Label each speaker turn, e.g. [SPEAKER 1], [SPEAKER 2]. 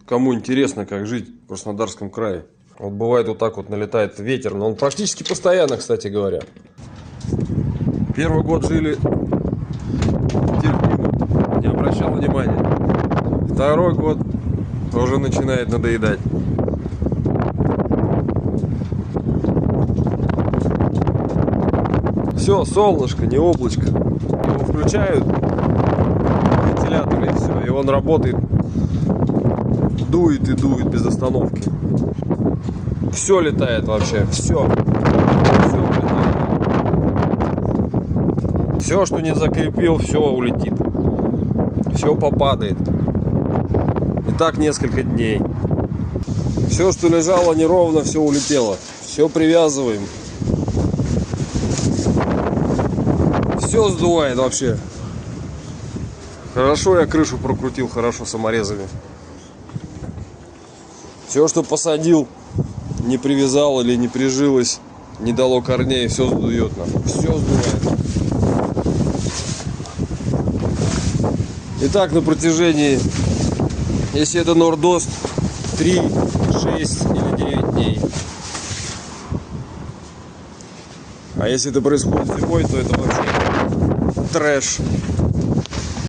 [SPEAKER 1] кому интересно, как жить в Краснодарском крае. Вот бывает вот так вот налетает ветер, но он практически постоянно, кстати говоря. Первый год жили терпимо, не обращал внимания. Второй год уже начинает надоедать. Все, солнышко, не облачко. Его включают, вентилятор, и все, и он работает, дует и дует без остановки. Все летает вообще, все летает. Все, что не закрепил, все улетит, все попадает. И так несколько дней. Все, что лежало неровно, все улетело. Все привязываем. Все сдувает вообще. Хорошо я крышу прокрутил, хорошо саморезами. Все, что посадил, не привязал или не прижилось, не дало корней, все сдует нам. Все сдувает. И так на протяжении, если это нордост, 3, 6 или 9 дней. А если это происходит зимой, то это вообще трэш.